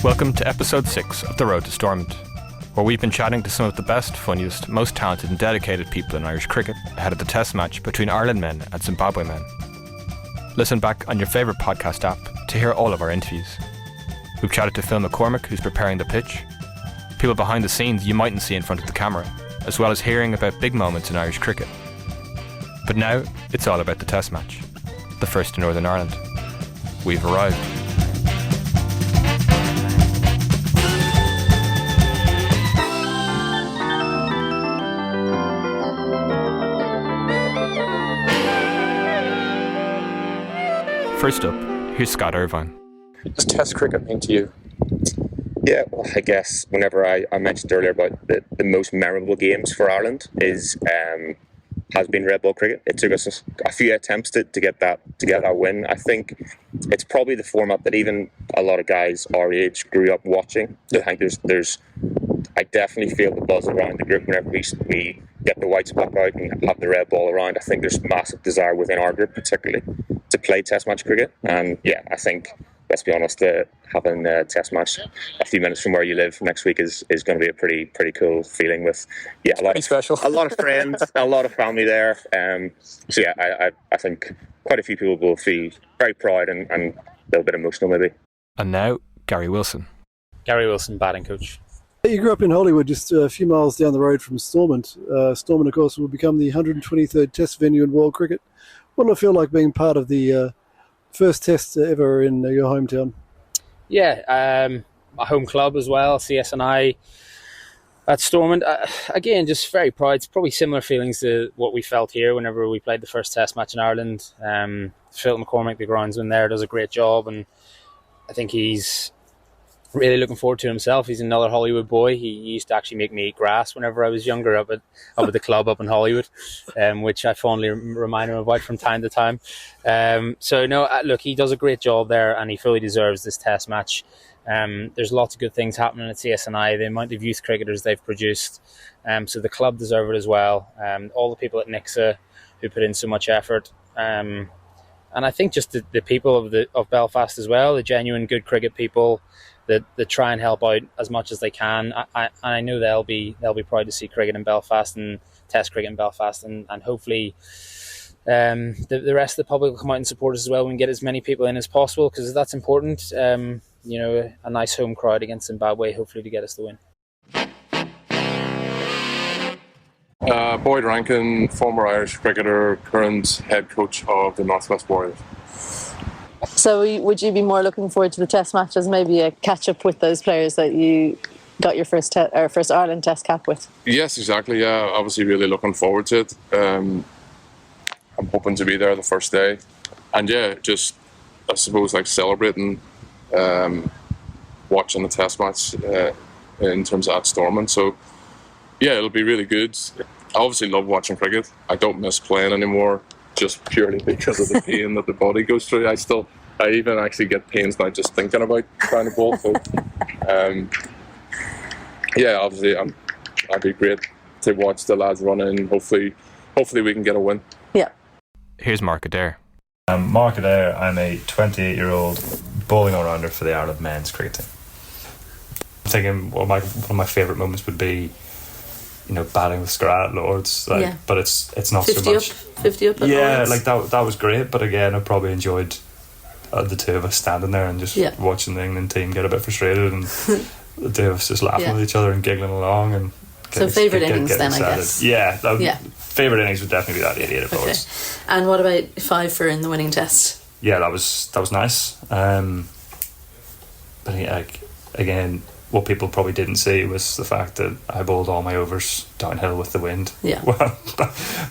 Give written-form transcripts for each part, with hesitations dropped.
Welcome to episode 6 of The Road to Stormont, where we've been chatting to some of the best, funniest, most talented and dedicated people in Irish cricket ahead of the test match between Ireland men and Zimbabwe men. Listen back on your favourite podcast app to hear all of our interviews. We've chatted to Phil McCormick, who's preparing the pitch, people behind the scenes you mightn't see in front of the camera, as well as hearing about big moments in Irish cricket. But now, it's all about the test match, the first in Northern Ireland. We've arrived. First up, here's Scott Irvine. What does Test cricket mean to you? Yeah, well, I guess whenever I mentioned earlier about the most memorable games for Ireland has been red ball cricket. It took us a few attempts to get that win. I think it's probably the format that even a lot of guys our age grew up watching. I think I definitely feel the buzz around the group whenever we get the whites back out and have the red ball around. I think there's massive desire within our group, particularly, to play test match cricket. And yeah, I think, let's be honest, having a test match a few minutes from where you live next week is going to be a pretty cool feeling with a lot of friends, a lot of family there. So yeah, I think quite a few people will feel very proud and a little bit emotional maybe. And now, Gary Wilson. Gary Wilson, batting coach. You grew up in Hollywood, just a few miles down the road from Stormont. Stormont, of course, will become the 123rd Test venue in world cricket. What did it feel like being part of the first Test ever in your hometown? Yeah, my home club as well, CSNI at Stormont. Again, just very proud. It's probably similar feelings to what we felt here whenever we played the first Test match in Ireland. Phil McCormick, the groundsman there, does a great job, and I think he's really looking forward to himself. He's another Hollywood boy. He used to actually make me eat grass whenever I was younger up at the club up in Hollywood, which I fondly remind him about from time to time. So no, look, he does a great job there, and he fully deserves this test match. There's lots of good things happening at CSNI, the amount of youth cricketers they've produced. So the club deserve it as well. All the people at Nixa who put in so much effort. And I think just the people of Belfast as well, the genuine good cricket people that try and help out as much as they can. I know they'll be proud to see cricket in Belfast and Test cricket in Belfast, and hopefully the rest of the public will come out and support us as well. We can get as many people in as possible, because that's important. A nice home crowd against Zimbabwe, hopefully, to get us the win. Boyd Rankin, former Irish cricketer, current head coach of the Northwest Warriors. So would you be more looking forward to the test match as maybe a catch-up with those players that you got your first Ireland test cap with? Yes, exactly. Yeah, obviously really looking forward to it. I'm hoping to be there the first day. And yeah, just, I suppose, like celebrating watching the test match in terms of at Stormont. So yeah, it'll be really good. I obviously love watching cricket. I don't miss playing anymore, just purely because of the pain that the body goes through. I even actually get pains now just thinking about trying to bowl. So, yeah, obviously, I'd be great to watch the lads run in. Hopefully we can get a win. Yeah. Here's Mark Adair. I'm Mark Adair. I'm a 28-year-old bowling all-rounder for the Ireland men's cricket team. I'm thinking one of my favourite moments would be, batting with Scrat at Lords, but it's not so much. 50 up at Lords. Lords. that was great, but again, I probably enjoyed the two of us standing there and just watching the England team get a bit frustrated, and the two of us just laughing with each other and giggling along. And so favourite innings then, I guess. Favourite innings would definitely be that 88 at Lords. And what about 5 for in the winning test? Yeah, that was nice. But again, what people probably didn't see was the fact that I bowled all my overs downhill with the wind. Yeah. Well,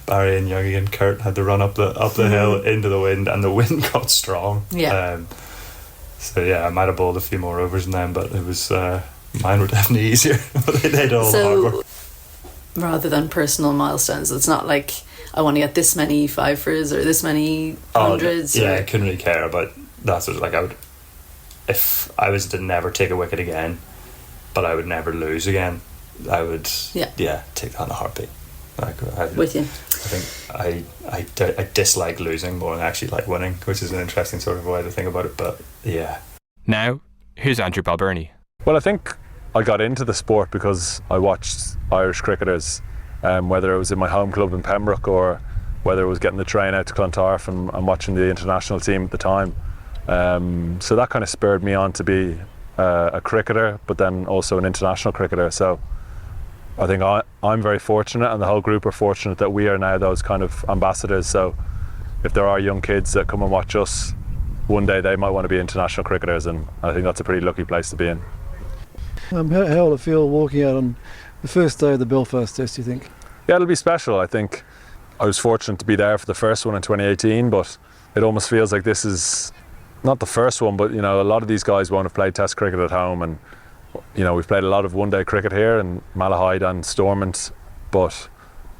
Barry and Youngie and Kurt had to run up the hill into the wind, and the wind got strong. Yeah. So yeah, I might have bowled a few more overs than them, but it was mine were definitely easier. They did all the hard work. Rather than personal milestones, it's not like I want to get this many 5-fers or this many hundreds. I couldn't really care about that. So like, if I was to never take a wicket again, but I would never lose again, I would Yeah. take that in a heartbeat. With you. I think I dislike losing more than I actually like winning, which is an interesting sort of way to think about it. But yeah. Now, here's Andrew Balbirnie. Well, I think I got into the sport because I watched Irish cricketers, whether it was in my home club in Pembroke or whether it was getting the train out to Clontarf and watching the international team at the time. So that kind of spurred me on to be a cricketer, but then also an international cricketer. So I think I'm very fortunate, and the whole group are fortunate that we are now those kind of ambassadors. So if there are young kids that come and watch us, one day they might want to be international cricketers, and I think that's a pretty lucky place to be in. How will it feel walking out on the first day of the Belfast Test, do you think? Yeah, it'll be special. I think I was fortunate to be there for the first one in 2018, but it almost feels like this is not the first one, but you know, a lot of these guys won't have played Test cricket at home, and you know, we've played a lot of one-day cricket here in Malahide and Stormont, but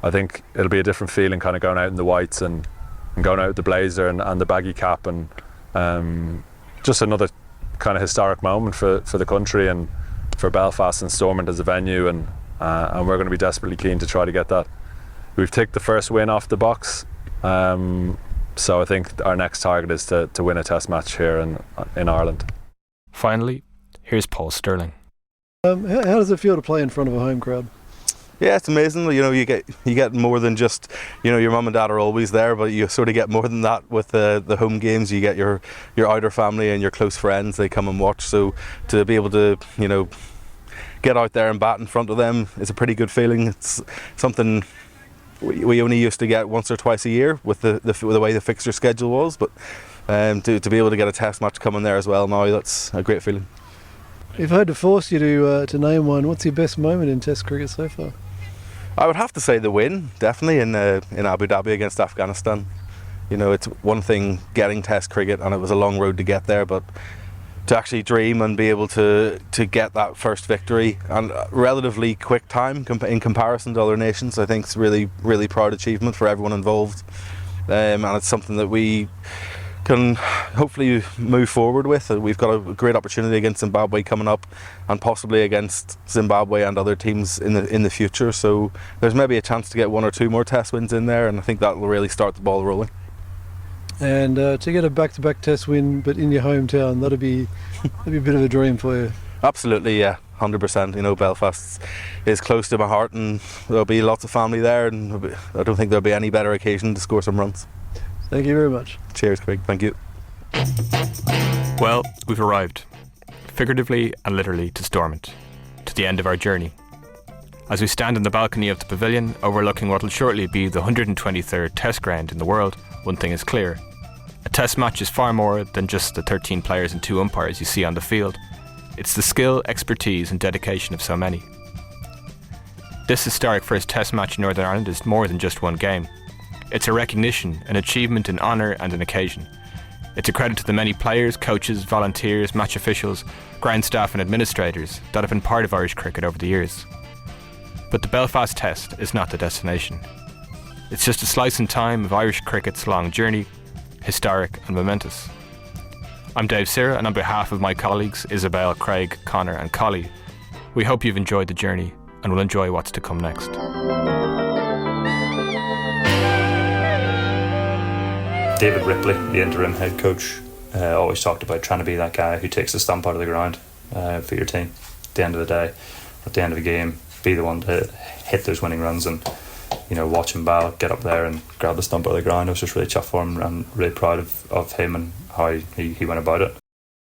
I think it'll be a different feeling kind of going out in the whites and going out with the blazer and the baggy cap, and just another kind of historic moment for the country and for Belfast and Stormont as a venue, and we're going to be desperately keen to try to get that. We've ticked the first win off the box, so I think our next target is to win a Test match here in Ireland. Finally, here's Paul Sterling. How does it feel to play in front of a home crowd? Yeah, it's amazing. You know, you get more than just, you know, your mum and dad are always there, but you sort of get more than that with the home games. You get your outer family and your close friends. They come and watch. So to be able to, you know, get out there and bat in front of them is a pretty good feeling. It's something we only used to get once or twice a year with the way the fixture schedule was, but to be able to get a Test match coming there as well now, that's a great feeling. If I had to force you to name one, what's your best moment in Test cricket so far? I would have to say the win, definitely, in Abu Dhabi against Afghanistan. You know, it's one thing getting Test cricket, and it was a long road to get there, but to actually dream and be able to get that first victory and relatively quick time in comparison to other nations, I think it's really, really proud achievement for everyone involved, and it's something that we can hopefully move forward with. We've got a great opportunity against Zimbabwe coming up, and possibly against Zimbabwe and other teams in the future, so there's maybe a chance to get one or two more Test wins in there, and I think that will really start the ball rolling. And to get a back-to-back Test win but in your hometown, that'd be a bit of a dream for you. Absolutely, yeah, 100%. You know, Belfast is close to my heart, and there'll be lots of family there, and I don't think there'll be any better occasion to score some runs. Thank you very much. Cheers, Craig. Thank you. Well, we've arrived, figuratively and literally, to Stormont, to the end of our journey. As we stand in the balcony of the pavilion, overlooking what will shortly be the 123rd Test ground in the world, one thing is clear. A Test match is far more than just the 13 players and 2 umpires you see on the field. It's the skill, expertise and dedication of so many. This historic first Test match in Northern Ireland is more than just one game. It's a recognition, an achievement in honour and an occasion. It's a credit to the many players, coaches, volunteers, match officials, ground staff and administrators that have been part of Irish cricket over the years. But the Belfast Test is not the destination. It's just a slice in time of Irish cricket's long journey, historic and momentous. I'm Dave Sira, and on behalf of my colleagues Isabel, Craig, Connor and Collie, we hope you've enjoyed the journey and will enjoy what's to come next. David Ripley, the interim head coach, always talked about trying to be that guy who takes the stump out of the ground for your team at the end of the day, at the end of the game, be the one to hit those winning runs and, you know, watch him bow, get up there and grab the stump out of the ground. I was just really chuffed for him and really proud of him and how he went about it.